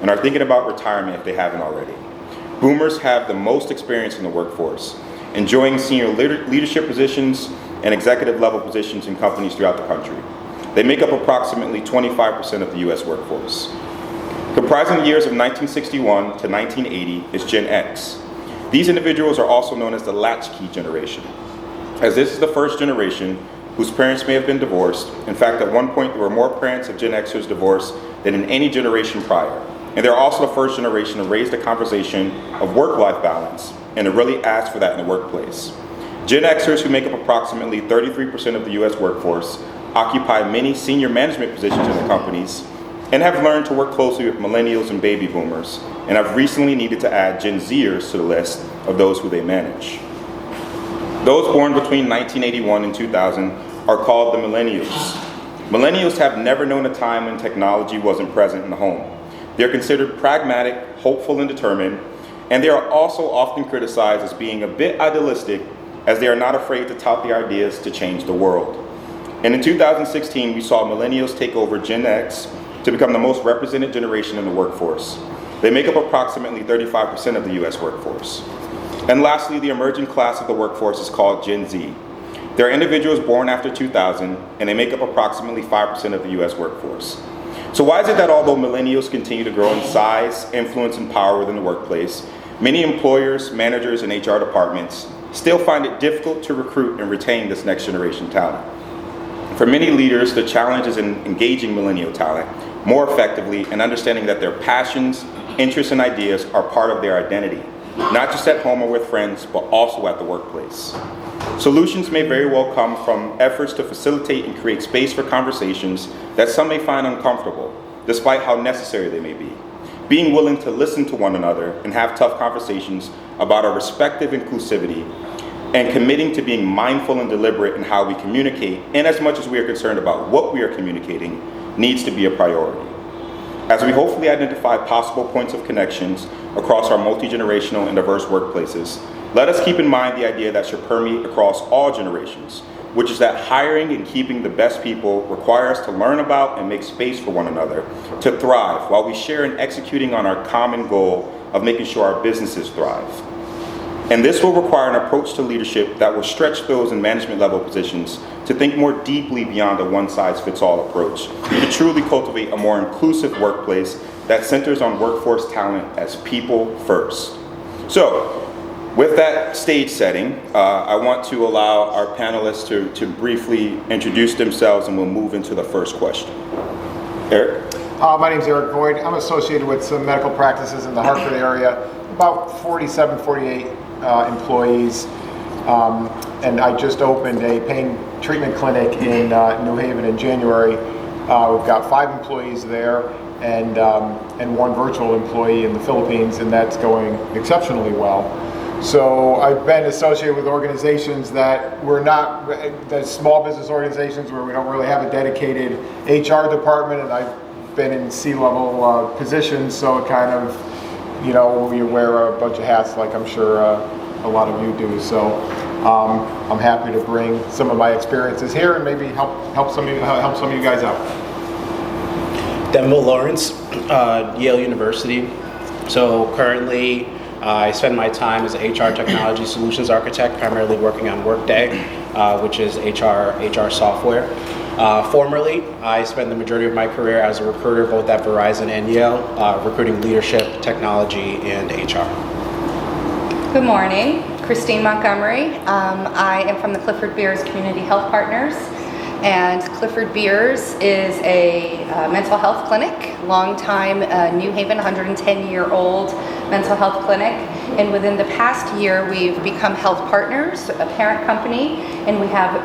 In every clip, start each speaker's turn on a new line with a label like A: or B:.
A: and are thinking about retirement if they haven't already. Boomers have the most experience in the workforce, enjoying senior leadership positions and executive level positions in companies throughout the country. They make up approximately 25% of the US workforce. Comprising the years of 1961 to 1980 is Gen X. These individuals are also known as the latchkey generation, as this is the first generation whose parents may have been divorced. In fact, at one point there were more parents of Gen Xers divorced than in any generation prior. And they're also the first generation to raise the conversation of work-life balance and to really ask for that in the workplace. Gen Xers, who make up approximately 33% of the US workforce, occupy many senior management positions in the companies and have learned to work closely with millennials and baby boomers, and have recently needed to add Gen Zers to the list of those who they manage. Those born between 1981 and 2000 are called the millennials. Millennials have never known a time when technology wasn't present in the home. They're considered pragmatic, hopeful, and determined, and they are also often criticized as being a bit idealistic, as they are not afraid to tout the ideas to change the world. And in 2016, we saw millennials take over Gen X to become the most represented generation in the workforce. They make up approximately 35% of the US workforce. And lastly, the emerging class of the workforce is called Gen Z. They're individuals born after 2000, and they make up approximately 5% of the US workforce. So why is it that although millennials continue to grow in size, influence, and power within the workplace, many employers, managers, and HR departments still find it difficult to recruit and retain this next generation talent? For many leaders, the challenge is in engaging millennial talent more effectively and understanding that their passions, interests, and ideas are part of their identity, not just at home or with friends, but also at the workplace. Solutions may very well come from efforts to facilitate and create space for conversations that some may find uncomfortable, despite how necessary they may be. Being willing to listen to one another and have tough conversations about our respective inclusivity, and committing to being mindful and deliberate in how we communicate, and as much as we are concerned about what we are communicating, needs to be a priority. As we hopefully identify possible points of connections across our multi-generational and diverse workplaces, let us keep in mind the idea that should permeate across all generations, which is that hiring and keeping the best people require us to learn about and make space for one another to thrive, while we share in executing on our common goal of making sure our businesses thrive. And this will require an approach to leadership that will stretch those in management level positions to think more deeply beyond a one-size-fits-all approach, to truly cultivate a more inclusive workplace that centers on workforce talent as people first. So, with that stage setting, I want to allow our panelists to briefly introduce themselves, and we'll move into the first question. Eric?
B: My name is Eric Boyd. I'm associated with some medical practices in the Hartford area, about 47, 48 employees, and I just opened a pain treatment clinic in New Haven in January. We've got 5 employees there and 1 virtual employee in the Philippines, and that's going exceptionally well. So I've been associated with organizations that we're not, the small business organizations where we don't really have a dedicated HR department, and I've been in C-level positions, so it kind of, you know, we wear a bunch of hats like I'm sure a lot of you do. So I'm happy to bring some of my experiences here and maybe help some of you guys out.
C: Denville Lawrence, Yale University. So currently I spend my time as an HR technology solutions architect, primarily working on Workday, which is HR software. Formerly, I spent the majority of my career as a recruiter both at Verizon and Yale, recruiting leadership, technology, and HR.
D: Good morning, Christine Montgomery. I am from the Clifford Beers Community Health Partners, and Clifford Beers is a mental health clinic, long-time New Haven, 110-year-old mental health clinic. And within the past year, we've become health partners, a parent company, and we have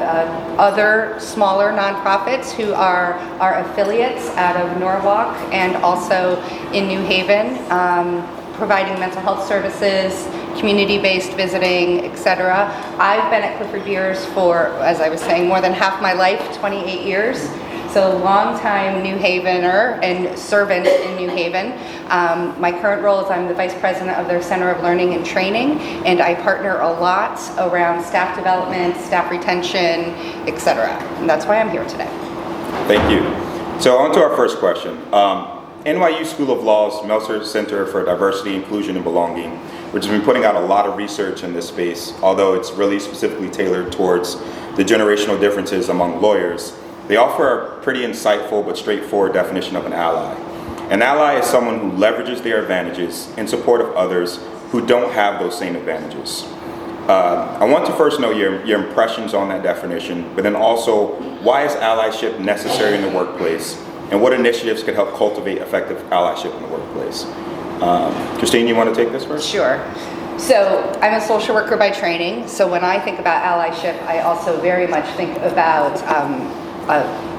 D: other smaller nonprofits who are our affiliates out of Norwalk and also in New Haven, providing mental health services, community-based visiting, etc. I've been at Clifford Beers for, as I was saying, more than half my life, 28 years. So long-time New Havener and servant in New Haven. My current role is I'm the Vice President of their Center of Learning and Training, and I partner a lot around staff development, staff retention, etc. And that's why I'm here today.
A: Thank you. So on to our first question. NYU School of Law's Meltzer Center for Diversity, Inclusion, and Belonging, which has been putting out a lot of research in this space, although it's really specifically tailored towards the generational differences among lawyers, they offer a pretty insightful but straightforward definition of an ally. An ally is someone who leverages their advantages in support of others who don't have those same advantages. I want to first know your impressions on that definition, but then also, why is allyship necessary in the workplace, and what initiatives could help cultivate effective allyship in the workplace? Christine, you want to take this first?
D: Sure. So I'm a social worker by training, so when I think about allyship, I also very much think about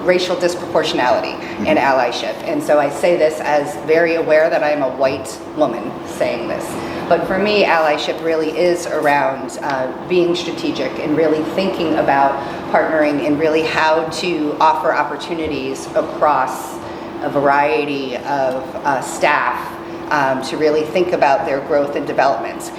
D: racial disproportionality in allyship. And so I say this as very aware that I am a white woman saying this. But for me, allyship really is around being strategic and really thinking about partnering and really how to offer opportunities across a variety of staff to really think about their growth and development.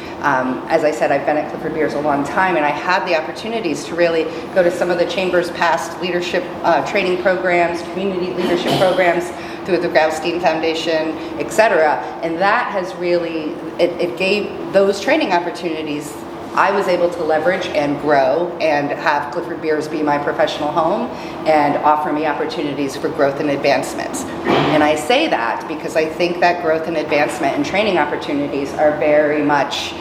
D: As I said, I've been at Clifford Beers a long time, and I had the opportunities to really go to some of the Chamber's past leadership training programs, community leadership programs through the Graustein Foundation, et cetera. And that has really, it gave those training opportunities I was able to leverage and grow and have Clifford Beers be my professional home and offer me opportunities for growth and advancement. And I say that because I think that growth and advancement and training opportunities are very much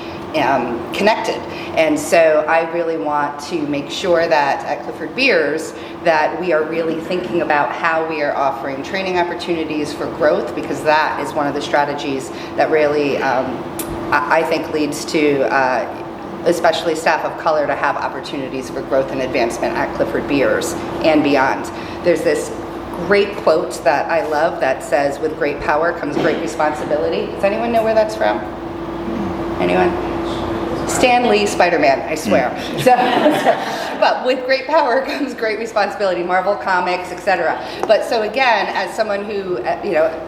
D: connected. And so I really want to make sure that at Clifford Beers that we are really thinking about how we are offering training opportunities for growth, because that is one of the strategies that really I think leads to especially staff of color to have opportunities for growth and advancement at Clifford Beers and beyond. There's this great quote that I love that says, "With great power comes great responsibility." Does anyone know where that's from? Anyone? Stan Lee, Spider-Man, I swear. But with great power comes great responsibility, Marvel Comics, etc. But so again, as someone who,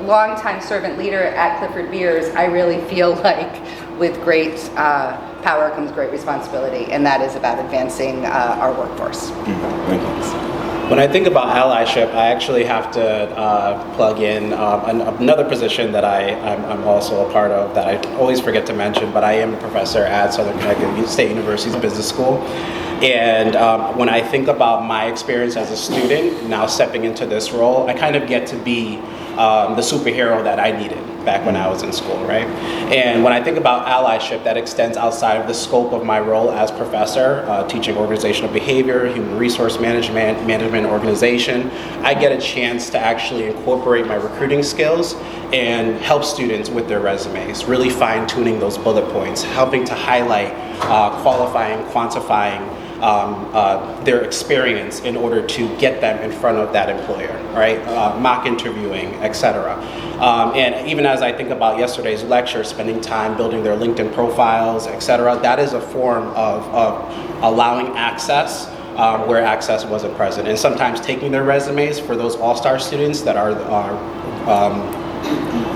D: longtime servant leader at Clifford Beers, I really feel like with great power comes great responsibility, and that is about advancing our workforce.
A: Thank you.
C: When I think about allyship, I actually have to plug in another position that I'm also a part of that I always forget to mention, but I am a professor at Southern Connecticut State University's Business School. And when I think about my experience as a student, now stepping into this role, I kind of get to be the superhero that I needed back when I was in school, right? And when I think about allyship, that extends outside of the scope of my role as professor, teaching organizational behavior, human resource management organization. I get a chance to actually incorporate my recruiting skills and help students with their resumes, really fine-tuning those bullet points, helping to highlight, qualifying, quantifying their experience in order to get them in front of that employer, right? Mock interviewing, etc. And even as I think about yesterday's lecture, spending time building their LinkedIn profiles, etc., that is a form of allowing access where access wasn't present. And sometimes taking their resumes for those all-star students that are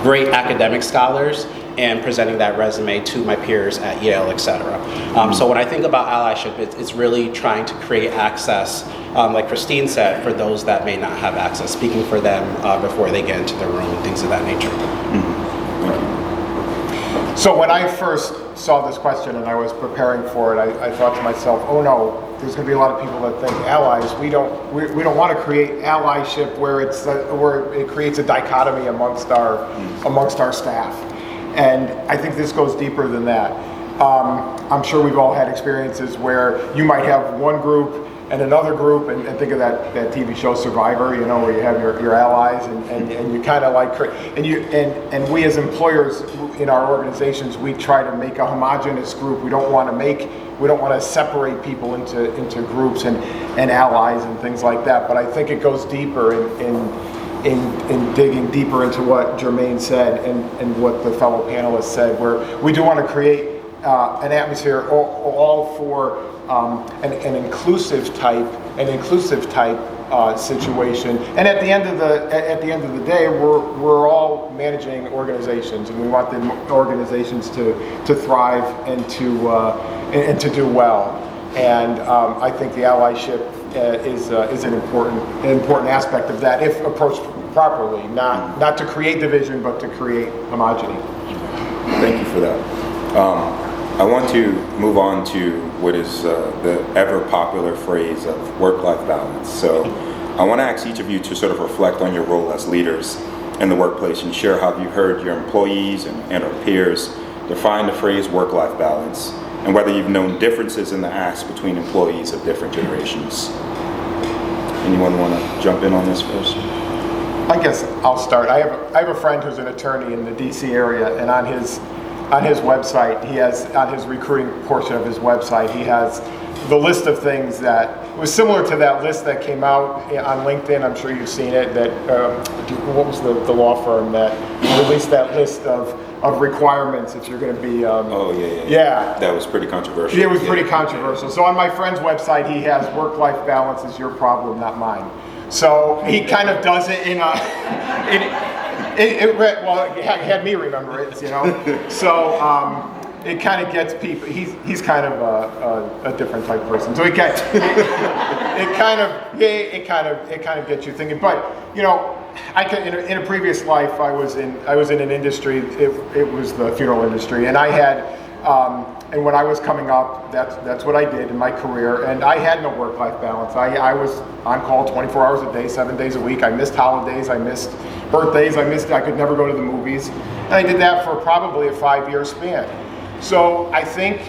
C: great academic scholars and presenting that resume to my peers at Yale, etc. So when I think about allyship, it's really trying to create access, like Christine said, for those that may not have access, speaking for them before they get into the room and things of that nature.
B: So when I first saw this question and I was preparing for it, I thought to myself, oh no, there's going to be a lot of people that think allies. We don't want to create allyship where it creates a dichotomy amongst our staff. And I think this goes deeper than that. I'm sure we've all had experiences where you might have one group and another group, and think of that TV show Survivor, where you have your allies, and you kind of like, and we as employers in our organizations, we try to make a homogeneous group. We don't want to separate people into groups and allies and things like that. But I think it goes deeper in digging deeper into what Jermaine said and what the fellow panelists said, where we do want to create an atmosphere all for an inclusive type situation. And at the end of the day, we're all managing organizations, and we want the organizations to thrive and to do well. And I think the allyship is an important aspect of that if approached properly, not to create division, but to create homogeny.
A: Thank you for that. I want to move on to what is the ever popular phrase of work-life balance. So I want to ask each of you to sort of reflect on your role as leaders in the workplace and share how you heard your employees and or peers define the phrase work-life balance, and whether you've known differences in the ask between employees of different generations. Anyone want to jump in on this first?
B: I guess I'll start. I have a friend who's an attorney in the DC area, and on his website, he has, on his recruiting portion of his website, he has the list of things that was similar to that list that came out on LinkedIn. I'm sure you've seen it. That what was the law firm that released that list of requirements if you're going to be? Yeah.
A: That was pretty controversial.
B: Yeah, it was pretty controversial. So on my friend's website, he has work-life balance is your problem, not mine. So he kind of does it in a. It had me remember it, you know. So it kind of gets people. He's kind of a different type person. So it kind of gets you thinking. But you know, in a previous life, I was in an industry. It was the funeral industry, and I had. And when I was coming up, that's what I did in my career, and I had no work-life balance. I was on call 24 hours a day, 7 days a week. I missed holidays, I missed birthdays, I could never go to the movies. And I did that for probably a 5-year span. So I think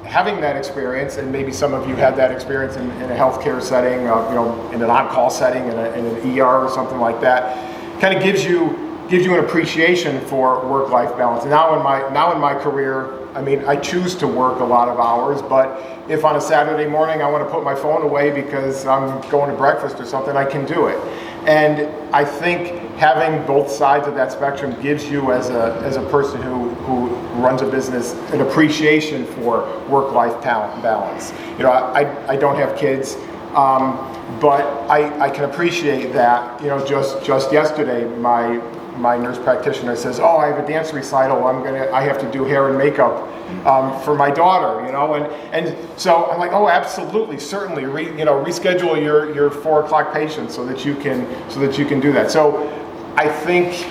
B: having that experience, and maybe some of you had that experience in a healthcare setting, in an on-call setting, in an ER or something like that, kind of gives you an appreciation for work-life balance. And now in my career, I mean, I choose to work a lot of hours, but if on a Saturday morning I want to put my phone away because I'm going to breakfast or something, I can do it. And I think having both sides of that spectrum gives you, as a person who runs a business, an appreciation for work-life balance. You know, I don't have kids. But I can appreciate that. You know, just yesterday, my nurse practitioner says, "Oh, I have a dance recital. I have to do hair and makeup for my daughter." You know, and so I'm like, "Oh, absolutely, certainly. Reschedule your 4 o'clock patient so that you can do that." So I think,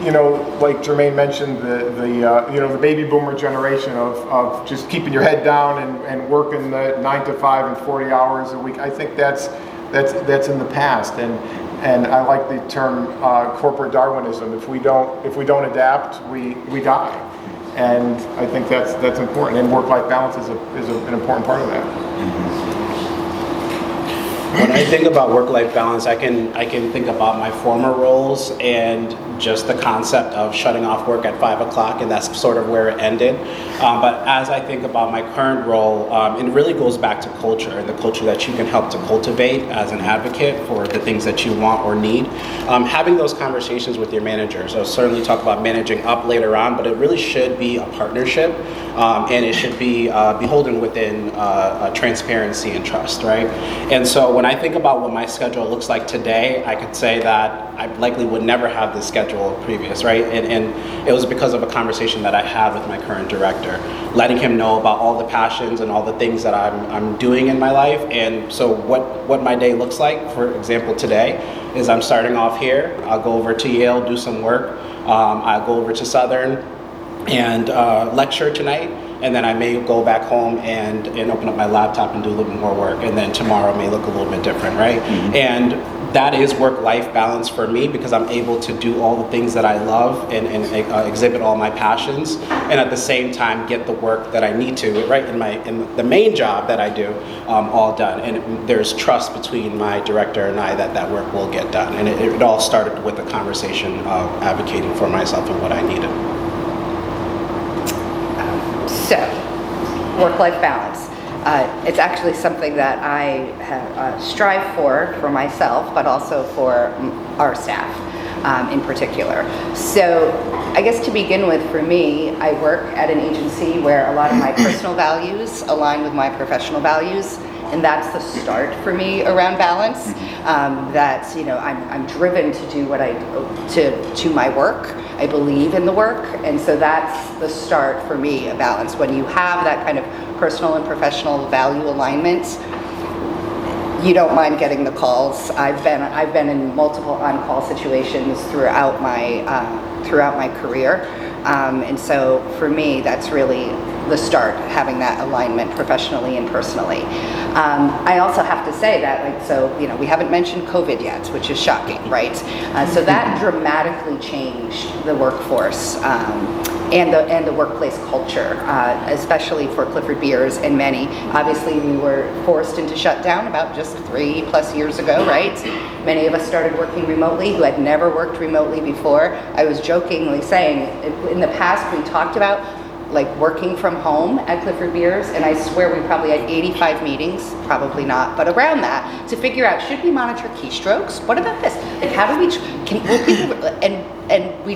B: you know, like Jermaine mentioned, the baby boomer generation of just keeping your head down and working the 9 to 5 and 40 hours a week. I think that's in the past, and I like the term corporate Darwinism. If we don't adapt, we die, and I think that's important. And work-life balance is an important part of that.
C: When I think about work-life balance, I can think about my former roles and just the concept of shutting off work at 5 o'clock, and that's sort of where it ended. But as I think about my current role, it really goes back to culture, and the culture that you can help to cultivate as an advocate for the things that you want or need. Having those conversations with your managers. I'll certainly talk about managing up later on, but it really should be a partnership, and it should be beholden within transparency and trust, right? And so when I think about what my schedule looks like today, I could say that I likely would never have this schedule previous, right? And it was because of a conversation that I had with my current director, letting him know about all the passions and all the things that I'm doing in my life. And so what my day looks like, for example, today, is I'm starting off here. I'll go over to Yale, do some work. I'll go over to Southern and lecture tonight. And then I may go back home and open up my laptop and do a little bit more work. And then tomorrow may look a little bit different, right? Mm-hmm. And that is work-life balance for me, because I'm able to do all the things that I love and exhibit all my passions, and at the same time get the work that I need to, right, in the main job that I do, all done. And there's trust between my director and I that work will get done. And it all started with a conversation of advocating for myself and what I needed.
D: So, work-life balance. It's actually something that I have, strive for myself, but also for our staff in particular. So I guess to begin with, for me, I work at an agency where a lot of my personal values align with my professional values, and that's the start for me around balance. That, you know, I'm driven to do what I to my work. I believe in the work, and so that's the start for me, a balance. When you have that kind of personal and professional value alignment, you don't mind getting the calls. I've been in multiple on-call situations throughout my career, and so for me, that's really the start, having that alignment professionally and personally. I also have to say that, we haven't mentioned COVID yet, which is shocking, right? So that dramatically changed the workforce and the workplace culture, especially for Clifford Beers and many. Obviously, we were forced into shutdown about just 3+ years ago, right? Many of us started working remotely who had never worked remotely before. I was jokingly saying, in the past, we talked about working from home at Clifford Beers, and I swear we probably had 85 meetings, probably not, but around that, to figure out, should we monitor keystrokes? What about this? How do we, will people, and we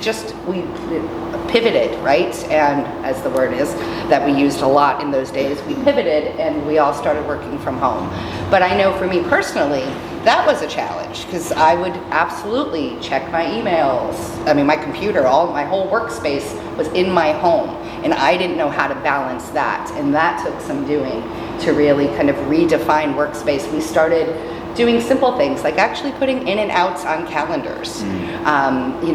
D: pivoted, right? And as the word is, that we used a lot in those days, we pivoted and we all started working from home. But I know for me personally, that was a challenge, because I would absolutely check my emails. I mean, my computer, my whole workspace was in my home, and I didn't know how to balance that. And that took some doing to really kind of redefine workspace. We started doing simple things like actually putting in and outs on calendars. Oddly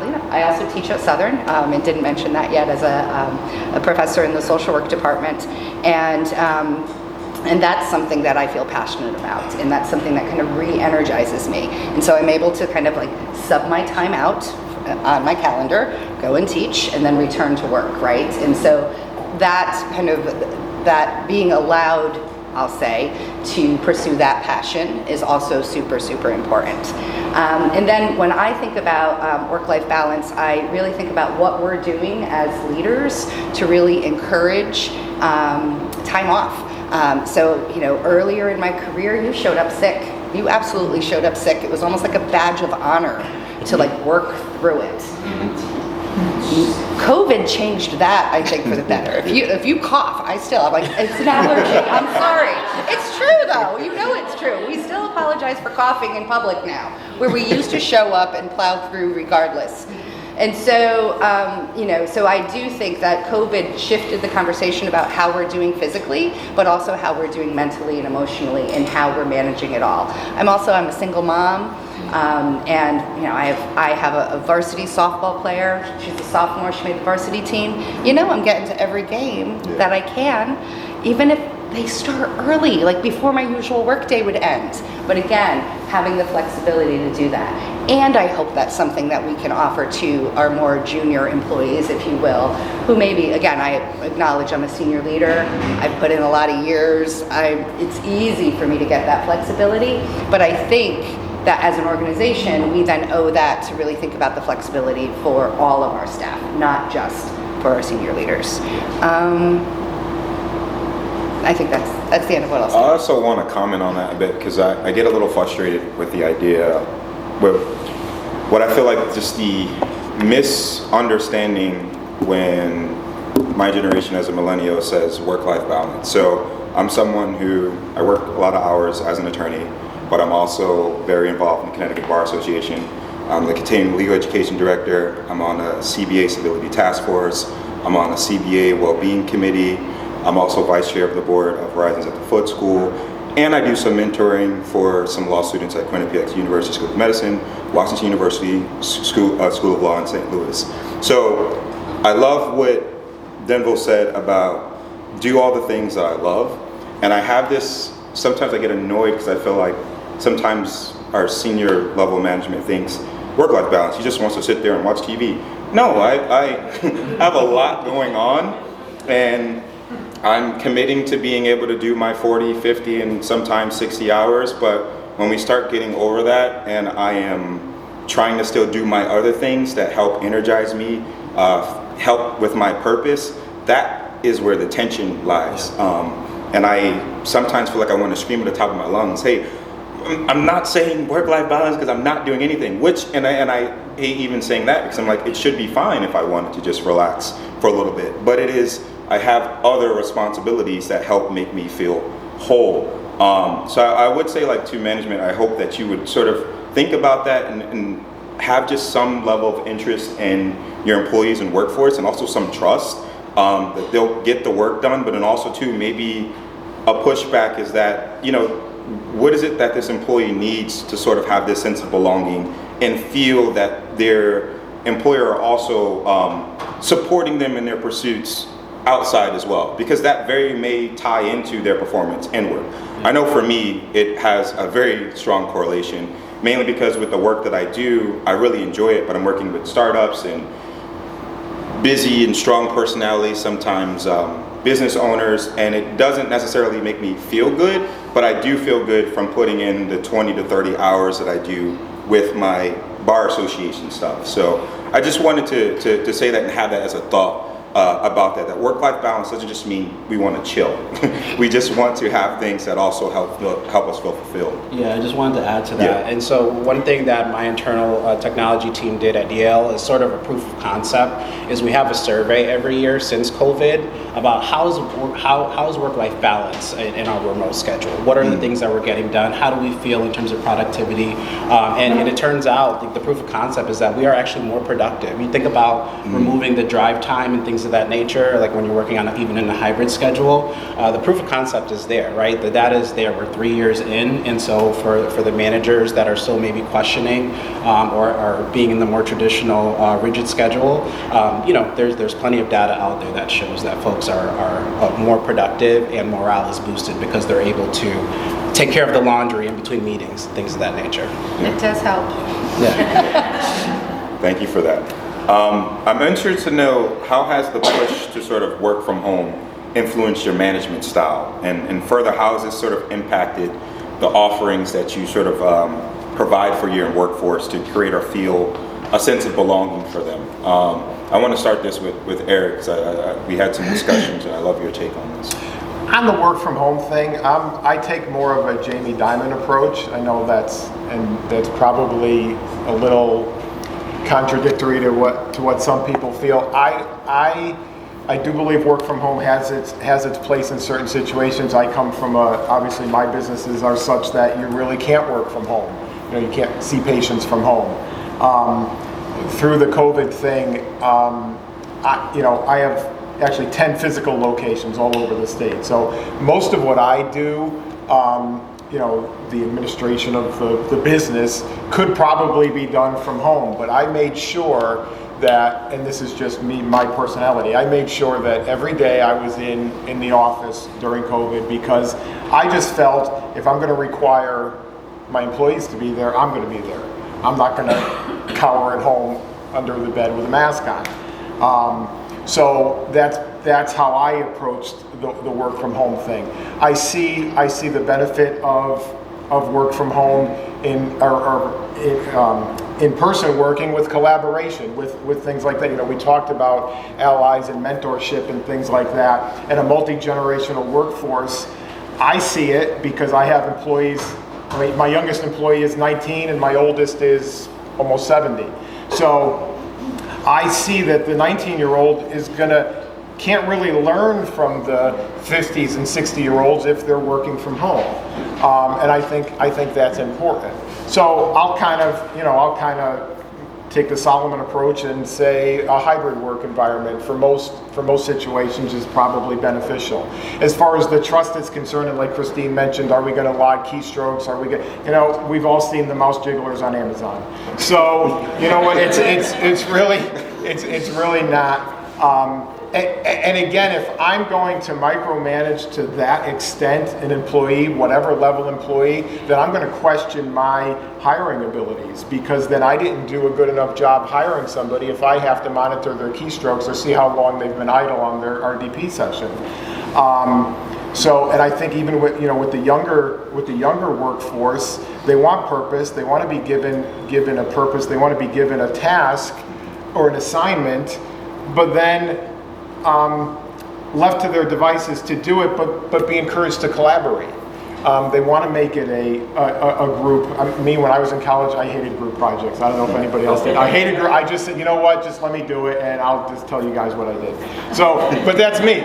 D: enough, I also teach at Southern, and didn't mention that yet, as a professor in the social work department. And that's something that I feel passionate about, and that's something that kind of re-energizes me. And so I'm able to kind of sub my time out on my calendar, go and teach, and then return to work, right? And so that being allowed, I'll say, to pursue that passion is also super, super important. And then when I think about work-life balance, I really think about what we're doing as leaders to really encourage time off. Earlier in my career, you showed up sick. You absolutely showed up sick. It was almost like a badge of honor to work through it. COVID changed that, I think, for the better. If you cough, I'm like, it's an allergy. I'm sorry. It's true, though. You know it's true. We still apologize for coughing in public now, where we used to show up and plow through regardless. And so, so I do think that COVID shifted the conversation about how we're doing physically, but also how we're doing mentally and emotionally, and how we're managing it all. I'm a single mom, and I have a varsity softball player. She's a sophomore. She made the varsity team. I'm getting to every game that I can, even if they start early, before my usual workday would end. But again, having the flexibility to do that. And I hope that's something that we can offer to our more junior employees, if you will, who maybe, again, I acknowledge I'm a senior leader. I've put in a lot of years. It's easy for me to get that flexibility, but I think that as an organization, we then owe that to really think about the flexibility for all of our staff, not just for our senior leaders. I think that's the end of what I'll say.
A: I also want to comment on that a bit, because I get a little frustrated with the idea, with what I feel like just the misunderstanding when my generation as a millennial says work-life balance. So I'm someone I work a lot of hours as an attorney, but I'm also very involved in the Connecticut Bar Association. I'm the Continuing Legal Education Director. I'm on a CBA Civility Task Force. I'm on a CBA Wellbeing Committee. I'm also Vice Chair of the Board of Horizons at the Foot School. And I do some mentoring for some law students at Quinnipiac University School of Medicine, Washington University School of Law in St. Louis. So I love what Denville said about do all the things that I love. And I have this, sometimes I get annoyed because I feel like sometimes our senior level management thinks work-life balance, he just wants to sit there and watch TV. No, I have a lot going on, and I'm committing to being able to do my 40, 50, and sometimes 60 hours, but when we start getting over that and I am trying to still do my other things that help energize me, help with my purpose, that is where the tension lies. And I sometimes feel like I want to scream at the top of my lungs, hey, I'm not saying work-life balance because I'm not doing anything, and I hate even saying that, because I'm like, it should be fine if I wanted to just relax for a little bit, but it is, I have other responsibilities that help make me feel whole. So I would say, to management, I hope that you would sort of think about that and have just some level of interest in your employees and workforce, and also some trust that they'll get the work done, but then also too maybe a pushback is that, what is it that this employee needs to sort of have this sense of belonging and feel that their employer are also supporting them in their pursuits outside as well, because that very may tie into their performance inward. I know for me, it has a very strong correlation, mainly because with the work that I do, I really enjoy it, but I'm working with startups and busy and strong personalities, sometimes business owners, and it doesn't necessarily make me feel good, but I do feel good from putting in the 20 to 30 hours that I do with my bar association stuff. So I just wanted to say that and have that as a thought about that work-life balance doesn't just mean we want to chill. We just want to have things that also help us feel fulfilled.
C: Yeah, I just wanted to add to that.
A: Yeah.
C: And so one thing that my internal technology team did at Yale is sort of a proof of concept, is we have a survey every year since COVID about how's work-life balance in our remote schedule. What are the things that we're getting done? How do we feel in terms of productivity? And it turns out the proof of concept is that we are actually more productive. You think about removing the drive time and things of that nature, like when you're working on even in a hybrid schedule, the proof of concept is there, right? The data is there. We're 3 years in, and so for the managers that are still maybe questioning or being in the more traditional rigid schedule, there's plenty of data out there that shows that folks are more productive and morale is boosted because they're able to take care of the laundry in between meetings, things of that nature.
D: It does help.
C: Yeah.
A: Thank you for that. I'm interested to know, how has the push to sort of work from home influenced your management style? And further, how has this sort of impacted the offerings that you sort of provide for your workforce to create or feel a sense of belonging for them? I want to start this with Eric, because we had some discussions and I love your take on this.
B: On the work from home thing, I take more of a Jamie Dimon approach. I know that's probably a little contradictory to what some people feel. I do believe work from home has its place in certain situations. I come from obviously my businesses are such that you really can't work from home. You can't see patients from home. Through the COVID thing, I have actually 10 physical locations all over the state. So most of what I do, the administration of the business could probably be done from home, but I made sure that, and this is just me, my personality, I made sure that every day I was in the office during COVID, because I just felt if I'm going to require my employees to be there, I'm going to be there. I'm not going to cower at home under the bed with a mask on. So that's how I approached the work from home thing. I see the benefit of work from home in person working with collaboration, with things like that. We talked about allies and mentorship and things like that, and a multi-generational workforce. I see it because I have employees. My youngest employee is 19 and my oldest is almost 70. So I see that the 19-year-old can't really learn from the 50s and 60-year-olds if they're working from home, and I think that's important. So I'll kind of take the Solomon approach and say a hybrid work environment for most situations is probably beneficial. As far as the trust is concerned, and like Christine mentioned, are we going to log keystrokes? Are we going? We've all seen the mouse jigglers on Amazon. So you know what? It's really not. And again, if I'm going to micromanage to that extent an employee, whatever level employee, then I'm going to question my hiring abilities, because then I didn't do a good enough job hiring somebody if I have to monitor their keystrokes or see how long they've been idle on their RDP session. And I think even with the younger workforce, they want purpose. They want to be given a purpose. They want to be given a task or an assignment, but then left to their devices to do it, but be encouraged to collaborate. They want to make it a group. Me, when I was in college, I hated group projects. I don't know if anybody else did. I hated group. I just said, you know what, just let me do it, and I'll just tell you guys what I did. So, but that's me.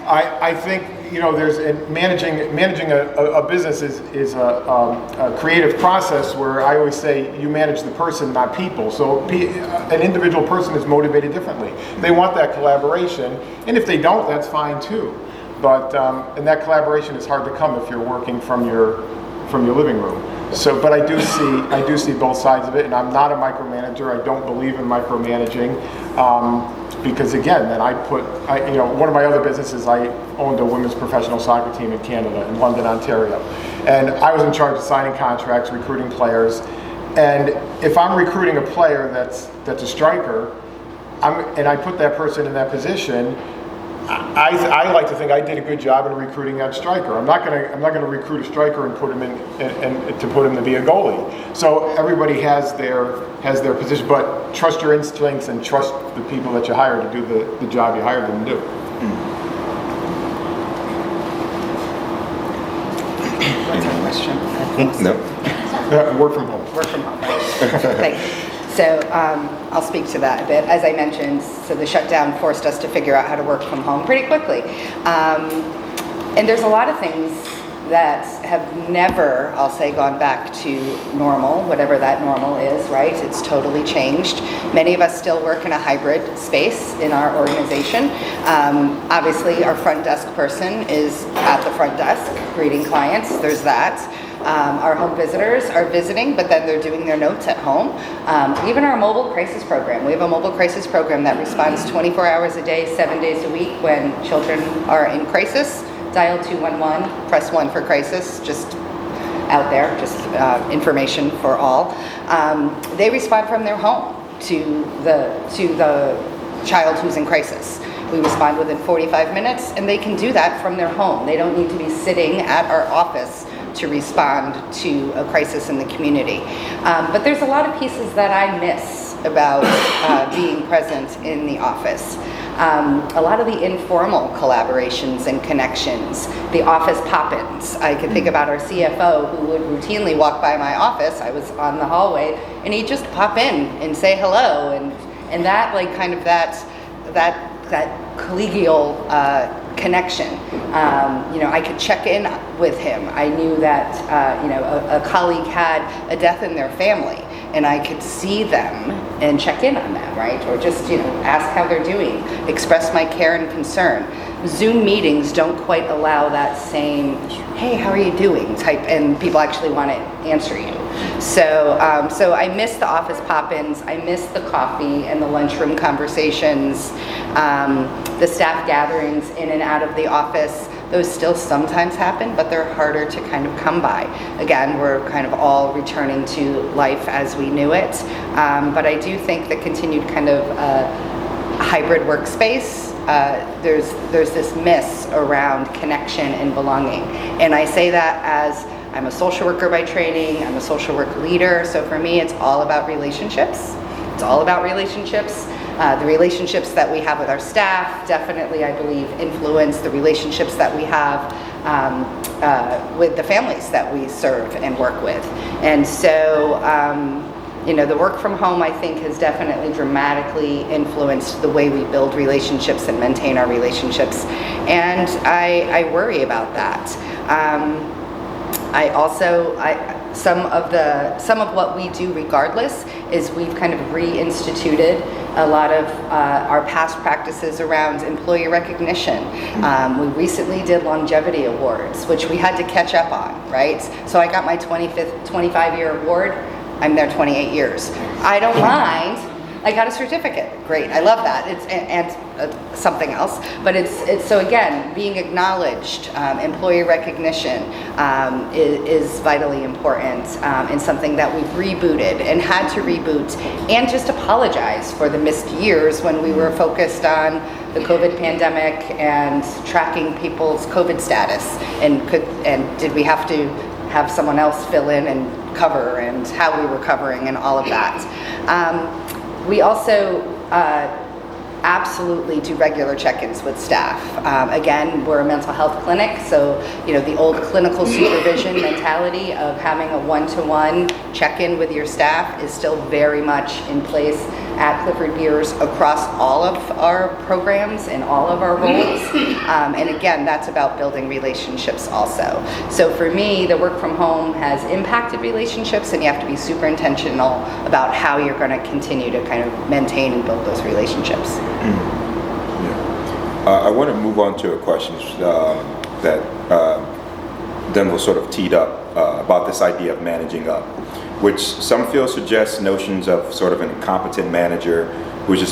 B: I think there's managing a business is a creative process where I always say you manage the person, not people. So an individual person is motivated differently. They want that collaboration, and if they don't, that's fine too. but and that collaboration is hard to come if you're working from your living room. So, but I do see both sides of it, and I'm not a micromanager. I don't believe in micromanaging, because again, then one of my other businesses, I owned a women's professional soccer team in Canada, in London, Ontario, and I was in charge of signing contracts, recruiting players, and if I'm recruiting a player that's a striker, and I put that person in that position, I like to think I did a good job in recruiting that striker. I'm not gonna recruit a striker and put him in and to put him to be a goalie. So everybody has their position, but trust your instincts and trust the people that you hire to do the job you hired them to do.
D: Any question?
A: No.
B: Work from home.
D: Work from home. Thank you. So I'll speak to that a bit. As I mentioned, so the shutdown forced us to figure out how to work from home pretty quickly. And there's a lot of things that have never, I'll say, gone back to normal, whatever that normal is, right? It's totally changed. Many of us still work in a hybrid space in our organization. Obviously, our front desk person is at the front desk greeting clients. There's that. Our home visitors are visiting, but then they're doing their notes at home. Even our mobile crisis program. We have a mobile crisis program that responds 24 hours a day, 7 days a week when children are in crisis. Dial 211, press 1 for crisis, just out there, just information for all. They respond from their home to the child who's in crisis. We respond within 45 minutes, and they can do that from their home. They don't need to be sitting at our office to respond to a crisis in the community. But there's a lot of pieces that I miss about being present in the office. A lot of the informal collaborations and connections, the office pop-ins. I could think about our CFO who would routinely walk by my office. I was on the hallway, and he'd just pop in and say hello, and that like kind of that collegial connection. I could check in with him. I knew that a colleague had a death in their family, and I could see them and check in on them, right? Or just ask how they're doing, express my care and concern. Zoom meetings don't quite allow that same, hey, how are you doing type, and people actually want to answer you. So I miss the office pop-ins, I miss the coffee and the lunchroom conversations, the staff gatherings in and out of the office. Those still sometimes happen, but they're harder to kind of come by. Again, we're kind of all returning to life as we knew it. But I do think the continued kind of hybrid workspace, there's this miss around connection and belonging. And I say that as I'm a social worker by training, I'm a social work leader, so for me it's all about relationships. It's all about relationships. The relationships that we have with our staff definitely, I believe, influence the relationships that we have with the families that we serve and work with. And so, the work from home, I think, has definitely dramatically influenced the way we build relationships and maintain our relationships. And I worry about that. Some of what we do regardless is we've kind of reinstituted a lot of our past practices around employee recognition. We recently did longevity awards, which we had to catch up on, right? So I got my 25-year award. I'm there 28 years. I don't mind. I got a certificate. Great, I love that. It's something else, but it's so again, being acknowledged, employee recognition is vitally important, and something that we've rebooted and had to reboot, and just apologize for the missed years when we were focused on the COVID pandemic and tracking people's COVID status, and did we have to have someone else fill in and cover, and how we were covering, and all of that. We also absolutely do regular check-ins with staff. Again, we're a mental health clinic, so the old clinical supervision mentality of having a one-to-one check-in with your staff is still very much in place at Clifford Beers across all of our programs and all of our roles. And again, that's about building relationships also. So for me, the work from home has impacted relationships, and you have to be super intentional about how you're going to continue to kind of maintain and build those relationships.
A: I want to move on to a question that Denver sort of teed up about this idea of managing up, which some feel suggests notions of sort of an incompetent manager who's just